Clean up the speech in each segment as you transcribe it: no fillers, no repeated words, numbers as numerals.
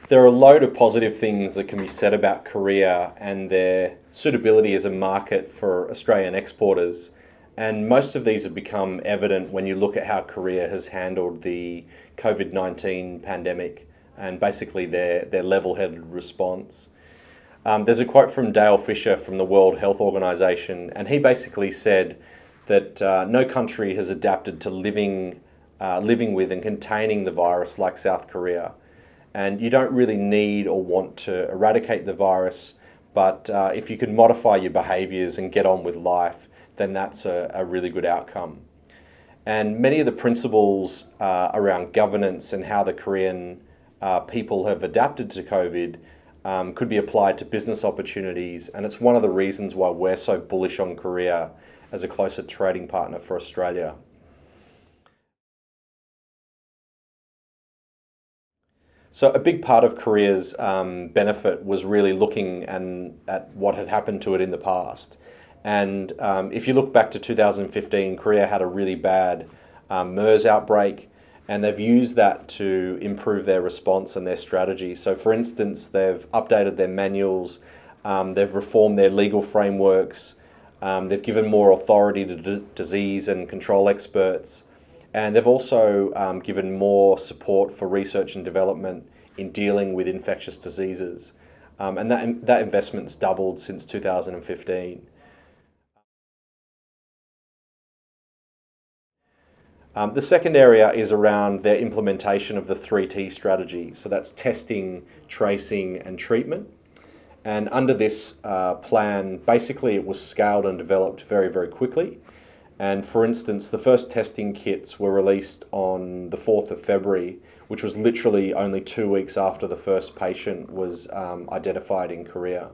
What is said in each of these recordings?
There are a load of positive things that can be said about Korea and their suitability as a market for Australian exporters. And most of these have become evident when you look at how Korea has handled the COVID-19 pandemic and basically their level-headed response. There's a quote from Dale Fisher from the World Health Organization, and he basically said that no country has adapted to living with and containing the virus like South Korea. And you don't really need or want to eradicate the virus, but if you can modify your behaviours and get on with life, then that's a really good outcome. And many of the principles around governance and how the Korean people have adapted to COVID could be applied to business opportunities, and it's one of the reasons why we're so bullish on Korea as a closer trading partner for Australia. So a big part of Korea's benefit was really looking at what had happened to it in the past. And if you look back to 2015, Korea had a really bad M.E.R.S outbreak, and they've used that to improve their response and their strategy. So for instance, they've updated their manuals, they've reformed their legal frameworks, they've given more authority to disease and control experts, and they've also given more support for research and development in dealing with infectious diseases. And that investment's doubled since 2015. The second area is around their implementation of the 3T strategy. So that's testing, tracing, and treatment. And under this plan, basically it was scaled and developed very, very quickly. And for instance, the first testing kits were released on the 4th of February, which was literally only 2 weeks after the first patient was identified in Korea.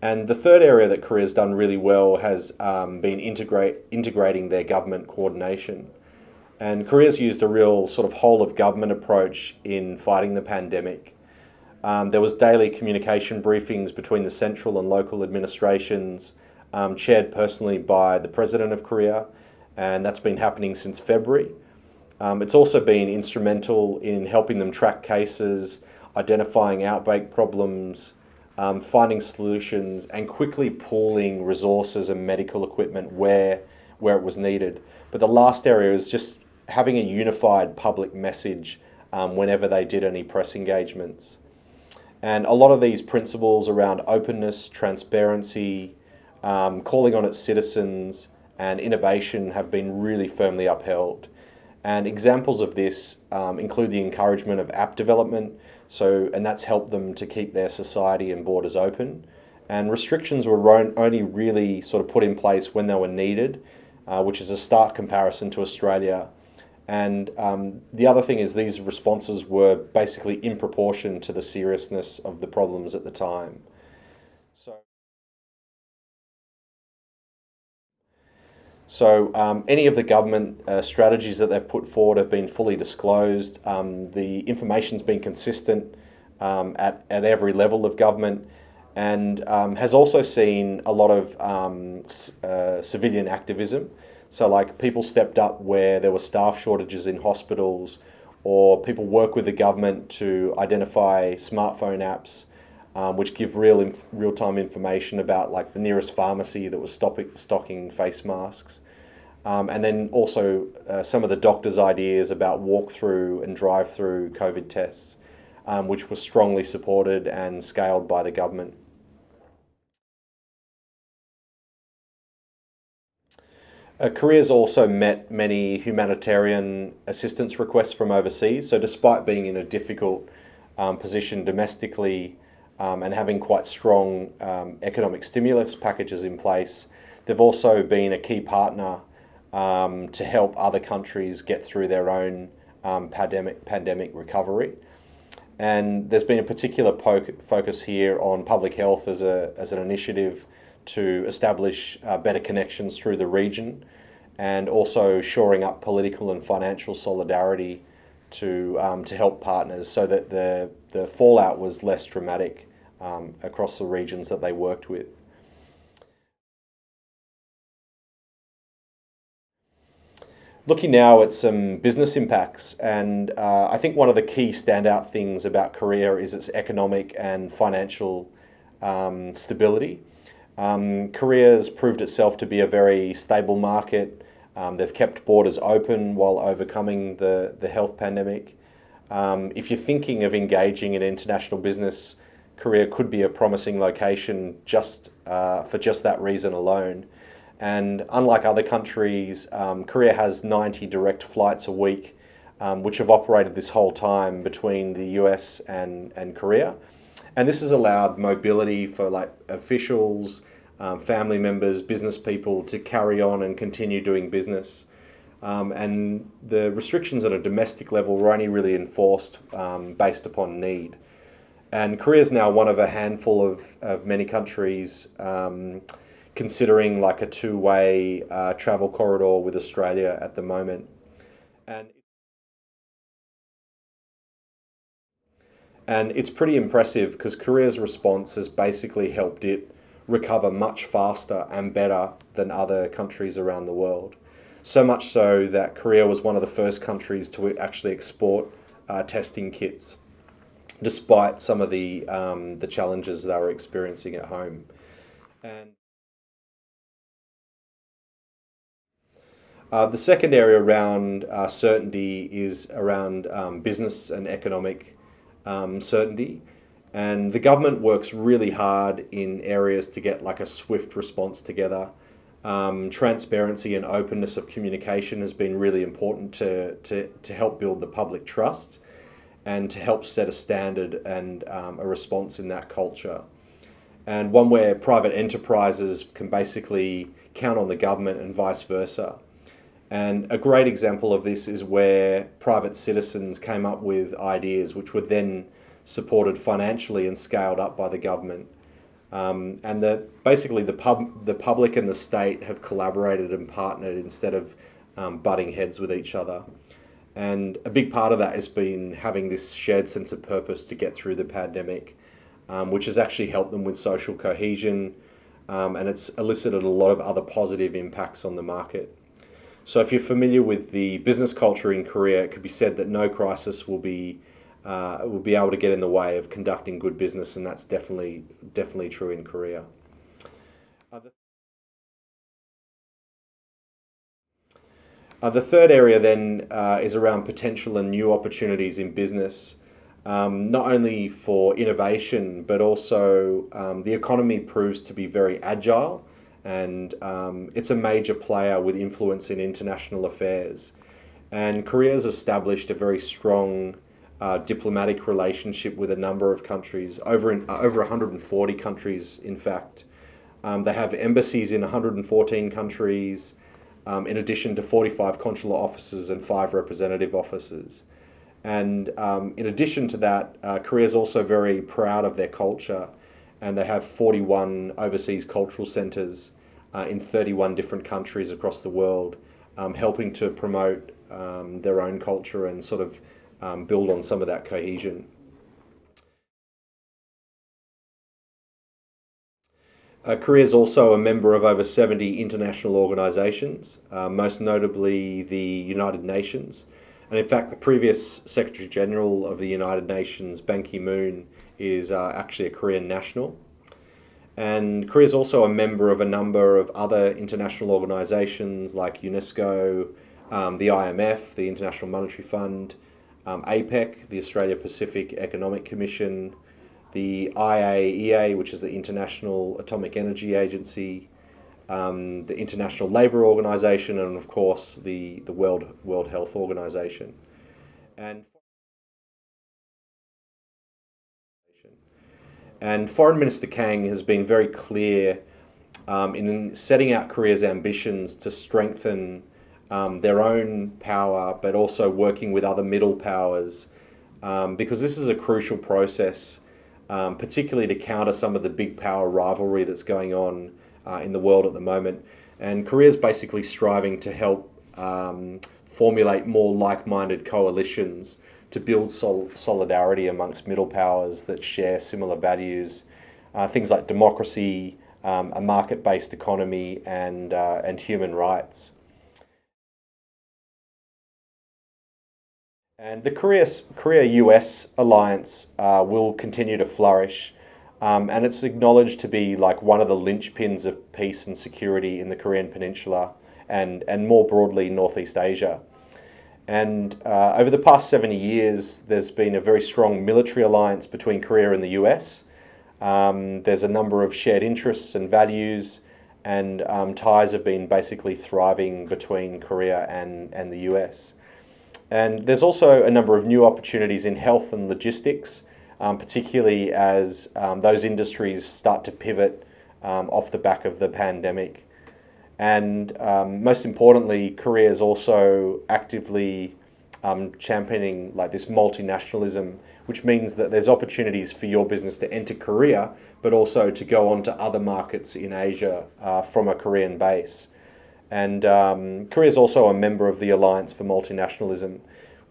And the third area that Korea's done really well has been integrating their government coordination. And Korea's used a real sort of whole of government approach in fighting the pandemic. There was daily communication briefings between the central and local administrations, chaired personally by the President of Korea, and that's been happening since February. It's also been instrumental in helping them track cases, identifying outbreak problems, finding solutions, and quickly pooling resources and medical equipment where it was needed. But the last area is just having a unified public message whenever they did any press engagements. And a lot of these principles around openness, transparency, calling on its citizens, and innovation have been really firmly upheld. And examples of this include the encouragement of app development, and that's helped them to keep their society and borders open. And restrictions were only really sort of put in place when they were needed, which is a stark comparison to Australia. And the other thing is these responses were basically in proportion to the seriousness of the problems at the time. So any of the government strategies that they've put forward have been fully disclosed. The information's been consistent at every level of government, and has also seen a lot of civilian activism. So like people stepped up where there were staff shortages in hospitals, or people work with the government to identify smartphone apps which give real-time information about like the nearest pharmacy that was stocking face masks. And then also some of the doctors' ideas about walk-through and drive-through COVID tests, which were strongly supported and scaled by the government. Korea's also met many humanitarian assistance requests from overseas. So despite being in a difficult position domestically and having quite strong economic stimulus packages in place, they've also been a key partner to help other countries get through their own pandemic recovery. And there's been a particular focus here on public health as an initiative to establish better connections through the region, and also shoring up political and financial solidarity to help partners so that the fallout was less dramatic across the regions that they worked with. Looking now at some business impacts, and I think one of the key standout things about Korea is its economic and financial stability. Korea's proved itself to be a very stable market. They've kept borders open while overcoming the health pandemic. If you're thinking of engaging in international business, Korea could be a promising location just for just that reason alone. And unlike other countries, Korea has 90 direct flights a week, which have operated this whole time between the US and Korea. And this has allowed mobility for like officials, family members, business people to carry on and continue doing business. And the restrictions at a domestic level were only really enforced based upon need. And Korea is now one of a handful of many countries considering like a two-way travel corridor with Australia at the moment. And And it's pretty impressive because Korea's response has basically helped it recover much faster and better than other countries around the world. So much so that Korea was one of the first countries to actually export testing kits, despite some of the challenges they were experiencing at home. And the second area around certainty is around business and economic certainty. And the government works really hard in areas to get like a swift response together. Transparency and openness of communication has been really important to help build the public trust and to help set a standard and a response in that culture. And one where private enterprises can basically count on the government and vice versa. And a great example of this is where private citizens came up with ideas which were then supported financially and scaled up by the government. And basically the public and the state have collaborated and partnered instead of butting heads with each other. And a big part of that has been having this shared sense of purpose to get through the pandemic, which has actually helped them with social cohesion, and it's elicited a lot of other positive impacts on the market. So if you're familiar with the business culture in Korea, it could be said that no crisis will be able to get in the way of conducting good business, and that's definitely true in Korea. The third area then is around potential and new opportunities in business, not only for innovation, but also the economy proves to be very agile, and it's a major player with influence in international affairs. And Korea has established a very strong diplomatic relationship with a number of countries, over 140 countries, in fact. They have embassies in 114 countries, in addition to 45 consular offices and 5 representative offices. And in addition to that, Korea is also very proud of their culture, and they have 41 overseas cultural centres in 31 different countries across the world, helping to promote their own culture and sort of build on some of that cohesion. Korea is also a member of over 70 international organisations, most notably the United Nations. And in fact, the previous Secretary General of the United Nations, Ban Ki-moon, is actually a Korean national. And Korea is also a member of a number of other international organisations like UNESCO, the IMF, the International Monetary Fund, APEC, the Australia Pacific Economic Commission, the IAEA, which is the International Atomic Energy Agency, the International Labour Organization, and of course the World Health Organization. And And Foreign Minister Kang has been very clear in setting out Korea's ambitions to strengthen their own power, but also working with other middle powers, because this is a crucial process, particularly to counter some of the big power rivalry that's going on in the world at the moment. And Korea is basically striving to help formulate more like-minded coalitions to build solidarity amongst middle powers that share similar values, things like democracy, a market-based economy, and human rights. And the Korea-US alliance will continue to flourish, and it's acknowledged to be like one of the linchpins of peace and security in the Korean Peninsula and more broadly Northeast Asia. And over the past 70 years, there's been a very strong military alliance between Korea and the US. There's a number of shared interests and values, and ties have been basically thriving between Korea and the US. And there's also a number of new opportunities in health and logistics, particularly as those industries start to pivot off the back of the pandemic. And most importantly, Korea is also actively championing like this multinationalism, which means that there's opportunities for your business to enter Korea, but also to go on to other markets in Asia from a Korean base. And Korea is also a member of the Alliance for Multinationalism,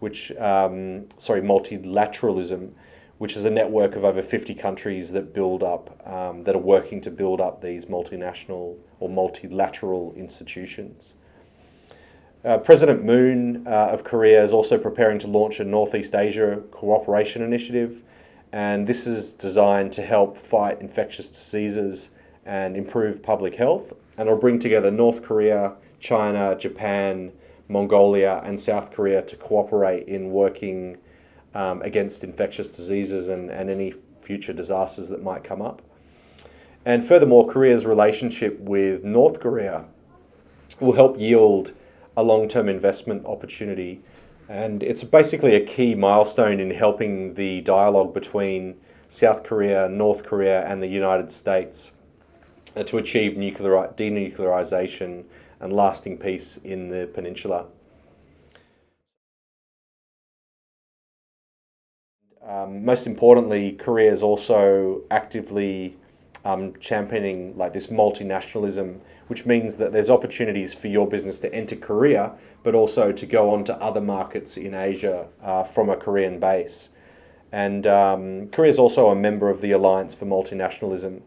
Multilateralism, which is a network of over 50 countries that that are working to build up these multinational or multilateral institutions. President Moon of Korea is also preparing to launch a Northeast Asia cooperation initiative, and this is designed to help fight infectious diseases and improve public health, and it'll bring together North Korea, China, Japan, Mongolia, and South Korea to cooperate in working against infectious diseases and any future disasters that might come up. And furthermore, Korea's relationship with North Korea will help yield a long-term investment opportunity. And it's basically a key milestone in helping the dialogue between South Korea, North Korea, and the United States to achieve denuclearization and lasting peace in the peninsula. Most importantly, Korea is also actively championing like this multinationalism, which means that there's opportunities for your business to enter Korea, but also to go on to other markets in Asia from a Korean base. And Korea is also a member of the Alliance for Multinationalism,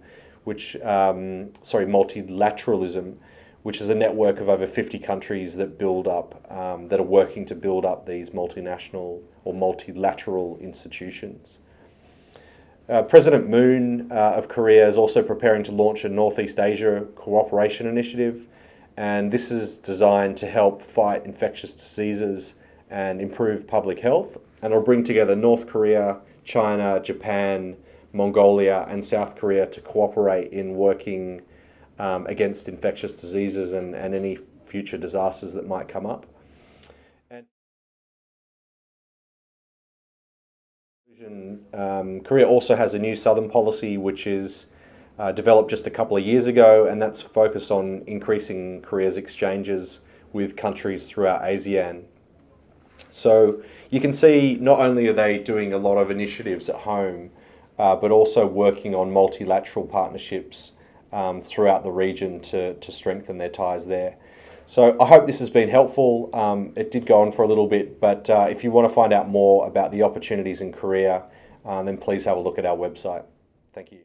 Multilateralism, which is a network of over 50 countries that that are working to build up these multinational or multilateral institutions. President Moon of Korea is also preparing to launch a Northeast Asia cooperation initiative, and this is designed to help fight infectious diseases and improve public health, and it'll bring together North Korea, China, Japan, Mongolia, and South Korea to cooperate in working against infectious diseases and any future disasters that might come up. Korea also has a new southern policy which is developed just a couple of years ago, and that's focused on increasing Korea's exchanges with countries throughout ASEAN. So you can see not only are they doing a lot of initiatives at home, but also working on multilateral partnerships throughout the region to strengthen their ties there. So I hope this has been helpful. It did go on for a little bit, but if you want to find out more about the opportunities in Korea, then please have a look at our website. Thank you.